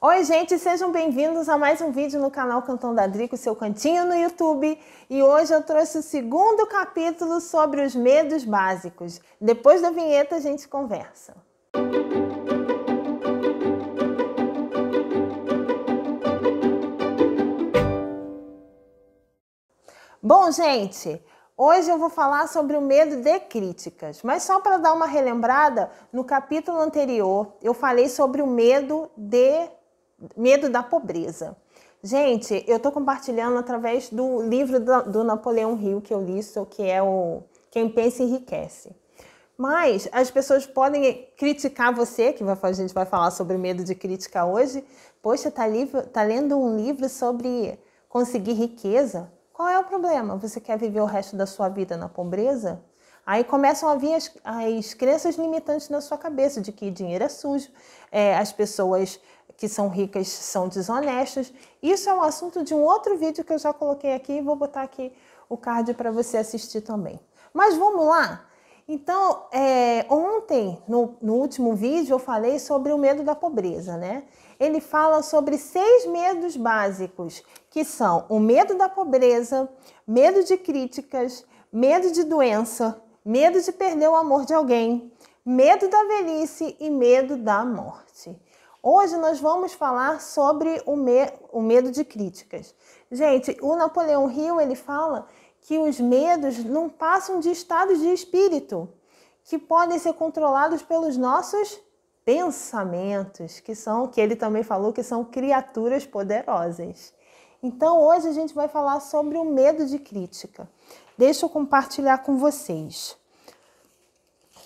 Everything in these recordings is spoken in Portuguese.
Oi, gente, sejam bem-vindos a mais um vídeo no canal Cantão da Drica, o seu cantinho no YouTube. E hoje eu trouxe o segundo capítulo sobre os medos básicos. Depois da vinheta a gente conversa. Bom, gente, hoje eu vou falar sobre o medo de críticas, mas só para dar uma relembrada, no capítulo anterior eu falei sobre o medo da pobreza. Gente, eu estou compartilhando através do livro do Napoleão Hill que eu li, que é o Quem Pensa Enriquece. Mas as pessoas podem criticar você, a gente vai falar sobre o medo de crítica hoje. Poxa, tá lendo um livro sobre conseguir riqueza? Qual é o problema? Você quer viver o resto da sua vida na pobreza? Aí começam a vir as crenças limitantes na sua cabeça de que dinheiro é sujo, as pessoas que são ricas são desonestas. Isso é um assunto de um outro vídeo que eu já coloquei aqui e vou botar aqui o card para você assistir também. Mas vamos lá? Então, ontem, no último vídeo, eu falei sobre o medo da pobreza, né? Ele fala sobre 6 medos básicos, que são o medo da pobreza, medo de críticas, medo de doença, medo de perder o amor de alguém, medo da velhice e medo da morte. Hoje nós vamos falar sobre o medo de críticas. Gente, o Napoleão Hill, ele fala que os medos não passam de estados de espírito, que podem ser controlados pelos nossos pensamentos, que ele também falou que são criaturas poderosas. Então hoje a gente vai falar sobre o medo de crítica. Deixa eu compartilhar com vocês.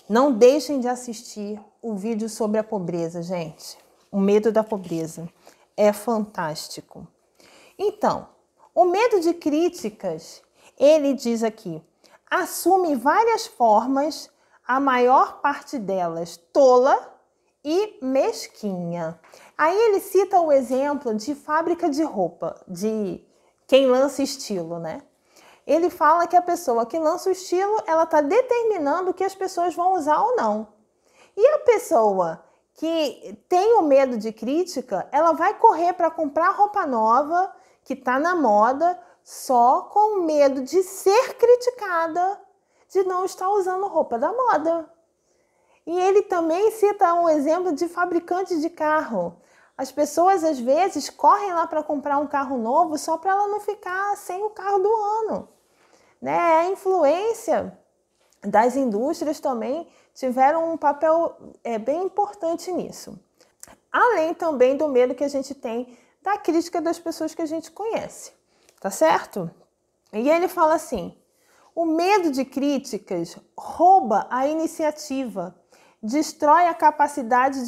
Não deixem de assistir o vídeo sobre a pobreza, gente. O medo da pobreza é fantástico. Então, o medo de críticas, ele diz aqui, assume várias formas, a maior parte delas tola e mesquinha. Aí ele cita o exemplo de fábrica de roupa, de quem lança estilo, né? Ele fala que a pessoa que lança o estilo, ela está determinando o que as pessoas vão usar ou não. E a pessoa que tem o medo de crítica, ela vai correr para comprar roupa nova, que está na moda, só com medo de ser criticada, de não estar usando roupa da moda. E ele também cita um exemplo de fabricante de carro. As pessoas, às vezes, correm lá para comprar um carro novo só para ela não ficar sem o carro do ano. Né? A influência das indústrias também tiveram um papel bem importante nisso. Além também do medo que a gente tem da crítica das pessoas que a gente conhece. Tá certo? E ele fala assim, o medo de críticas rouba a iniciativa, destrói a capacidade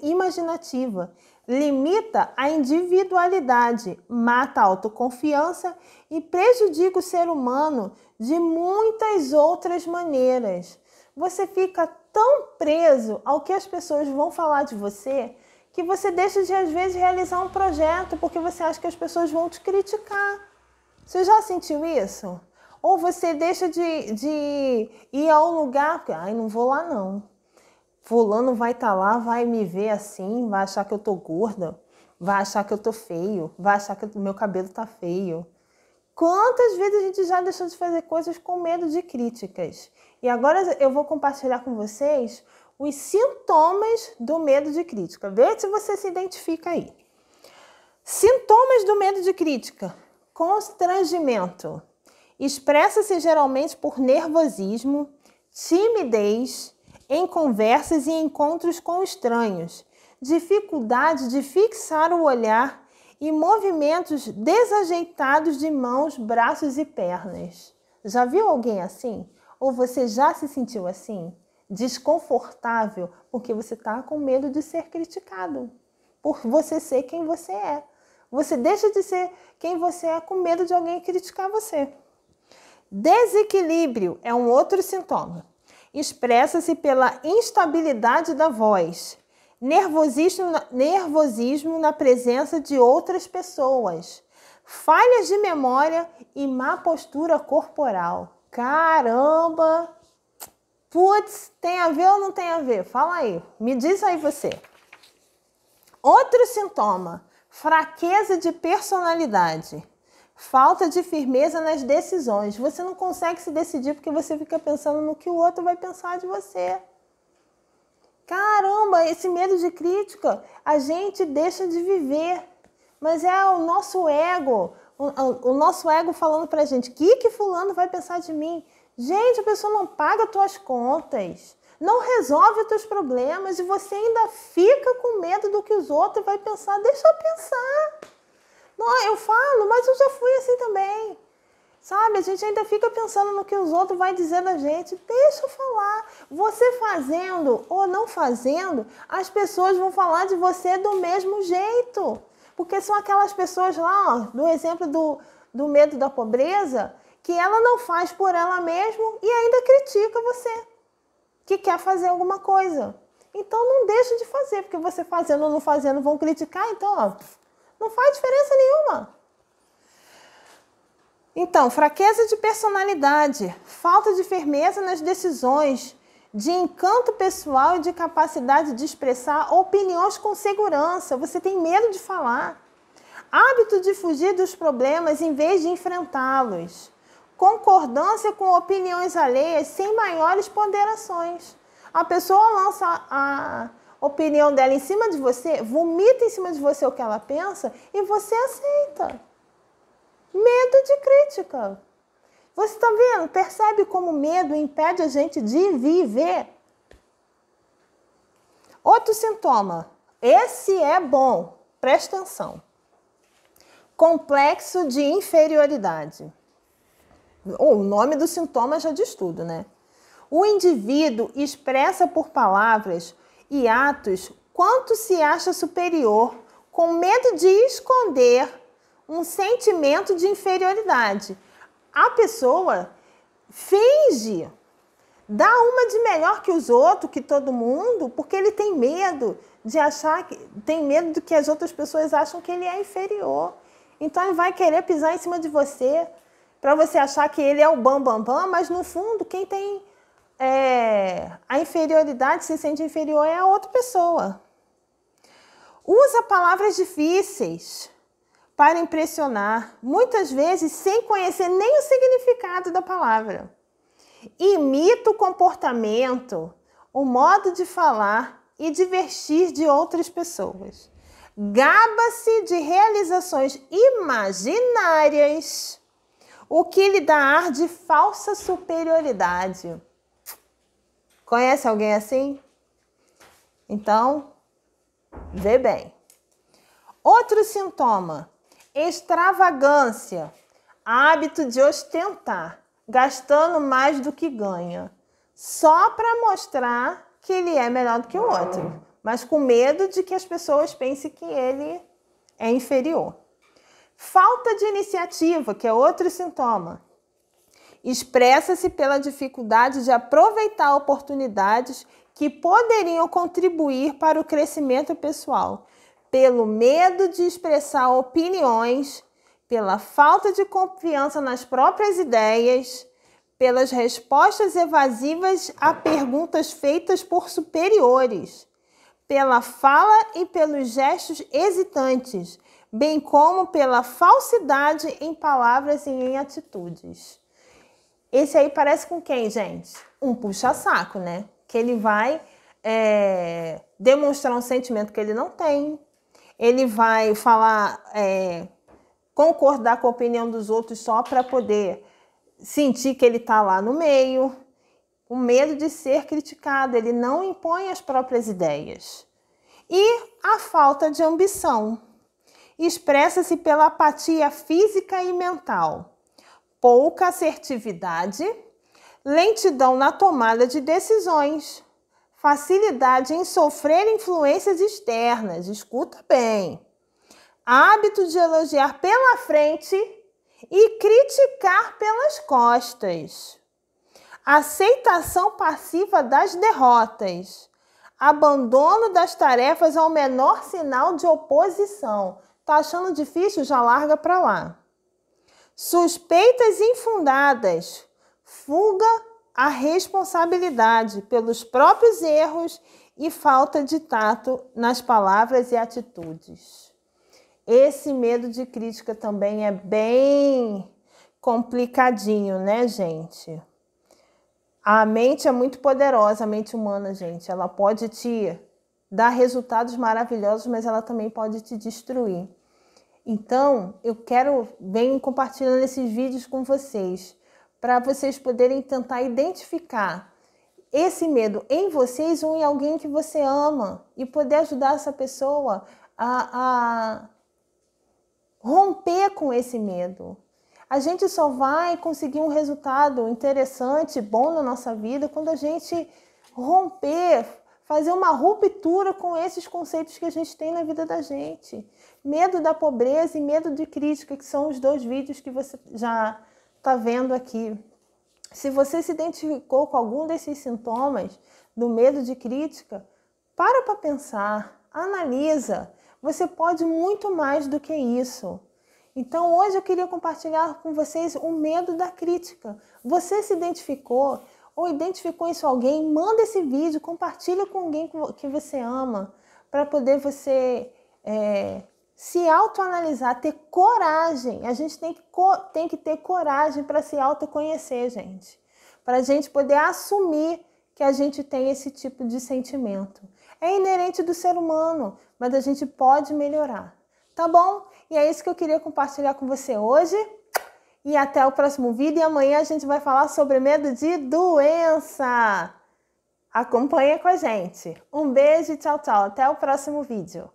imaginativa, limita a individualidade, mata a autoconfiança e prejudica o ser humano de muitas outras maneiras. Você fica tão preso ao que as pessoas vão falar de você que você deixa de, às vezes, realizar um projeto porque você acha que as pessoas vão te criticar. Você já sentiu isso? Ou você deixa de ir ao lugar, porque, não vou lá não. Fulano vai estar lá, vai me ver assim, vai achar que eu tô gorda, vai achar que eu tô feio, vai achar que o meu cabelo tá feio. Quantas vezes a gente já deixou de fazer coisas com medo de críticas? E agora eu vou compartilhar com vocês os sintomas do medo de crítica. Vê se você se identifica aí. Sintomas do medo de crítica. Constrangimento. Expressa-se geralmente por nervosismo, timidez, em conversas e encontros com estranhos, dificuldade de fixar o olhar e movimentos desajeitados de mãos, braços e pernas. Já viu alguém assim? Ou você já se sentiu assim? Desconfortável porque você está com medo de ser criticado, por você ser quem você é. Você deixa de ser quem você é com medo de alguém criticar você. Desequilíbrio é um outro sintoma. Expressa-se pela instabilidade da voz, nervosismo na presença de outras pessoas, falhas de memória e má postura corporal. Caramba! Putz, tem a ver ou não tem a ver? Fala aí, me diz aí você. Outro sintoma, fraqueza de personalidade. Falta de firmeza nas decisões. Você não consegue se decidir porque você fica pensando no que o outro vai pensar de você. Caramba, esse medo de crítica, a gente deixa de viver. Mas é o nosso ego, o nosso ego falando pra gente, o que fulano vai pensar de mim? Gente, a pessoa não paga tuas contas, não resolve os teus problemas e você ainda fica com medo do que os outros vão pensar. Deixa eu pensar. Não, eu falo, mas eu já fui assim também. Sabe, a gente ainda fica pensando no que os outros vão dizer da gente. Deixa eu falar. Você fazendo ou não fazendo, as pessoas vão falar de você do mesmo jeito. Porque são aquelas pessoas lá, ó, do exemplo do medo da pobreza, que ela não faz por ela mesma e ainda critica você, que quer fazer alguma coisa. Então não deixa de fazer, porque você fazendo ou não fazendo vão criticar, então ó, não faz diferença nenhuma. Então, fraqueza de personalidade, falta de firmeza nas decisões, de encanto pessoal e de capacidade de expressar opiniões com segurança. Você tem medo de falar. Hábito de fugir dos problemas em vez de enfrentá-los. Concordância com opiniões alheias sem maiores ponderações. A pessoa lança a opinião dela em cima de você, vomita em cima de você o que ela pensa e você aceita. Medo de crítica. Você está vendo? Percebe como o medo impede a gente de viver? Outro sintoma. Esse é bom. Presta atenção. Complexo de inferioridade. O nome do sintoma já diz tudo, né? O indivíduo expressa por palavras e atos quanto se acha superior, com medo de esconder um sentimento de inferioridade. A pessoa finge, dá uma de melhor que os outros, que todo mundo, porque ele tem medo de achar, tem medo de que as outras pessoas acham que ele é inferior. Então ele vai querer pisar em cima de você, para você achar que ele é o bam, mas no fundo quem tem a inferioridade, se sente inferior, é a outra pessoa. Usa palavras difíceis para impressionar, muitas vezes sem conhecer nem o significado da palavra. Imita o comportamento, o modo de falar e de vestir de outras pessoas. Gaba-se de realizações imaginárias, o que lhe dá ar de falsa superioridade. Conhece alguém assim? Então, vê bem. Outro sintoma. Extravagância, hábito de ostentar, gastando mais do que ganha, só para mostrar que ele é melhor do que o outro, mas com medo de que as pessoas pensem que ele é inferior. Falta de iniciativa, que é outro sintoma, expressa-se pela dificuldade de aproveitar oportunidades que poderiam contribuir para o crescimento pessoal, pelo medo de expressar opiniões, pela falta de confiança nas próprias ideias, pelas respostas evasivas a perguntas feitas por superiores, pela fala e pelos gestos hesitantes, bem como pela falsidade em palavras e em atitudes. Esse aí parece com quem, gente? Um puxa-saco, né? Que ele vai demonstrar um sentimento que ele não tem. Ele vai falar, concordar com a opinião dos outros só para poder sentir que ele está lá no meio. O medo de ser criticado, ele não impõe as próprias ideias. E a falta de ambição expressa-se pela apatia física e mental, pouca assertividade, lentidão na tomada de decisões, facilidade em sofrer influências externas, escuta bem, hábito de elogiar pela frente e criticar pelas costas, aceitação passiva das derrotas, abandono das tarefas ao menor sinal de oposição. Tá achando difícil? Já larga para lá. Suspeitas infundadas, fuga à responsabilidade pelos próprios erros e falta de tato nas palavras e atitudes. Esse medo de crítica também é bem complicadinho, né, gente? A mente é muito poderosa, a mente humana, gente. Ela pode te dar resultados maravilhosos, mas ela também pode te destruir. Então, venho compartilhando esses vídeos com vocês, para vocês poderem tentar identificar esse medo em vocês ou em alguém que você ama e poder ajudar essa pessoa a romper com esse medo. A gente só vai conseguir um resultado interessante, bom na nossa vida, quando a gente romper, fazer uma ruptura com esses conceitos que a gente tem na vida da gente. Medo da pobreza e medo de crítica, que são os 2 vídeos que você já está vendo aqui. Se você se identificou com algum desses sintomas do medo de crítica, para pensar, analisa. Você pode muito mais do que isso. Então, hoje eu queria compartilhar com vocês o medo da crítica. Você se identificou ou identificou isso a alguém? Manda esse vídeo, compartilha com alguém que você ama, para poder você se autoanalisar, ter coragem. A gente tem que ter coragem para se autoconhecer, gente. Para a gente poder assumir que a gente tem esse tipo de sentimento. É inerente do ser humano, mas a gente pode melhorar. Tá bom? E é isso que eu queria compartilhar com você hoje. E até o próximo vídeo. E amanhã a gente vai falar sobre medo de doença. Acompanha com a gente. Um beijo e tchau, tchau. Até o próximo vídeo.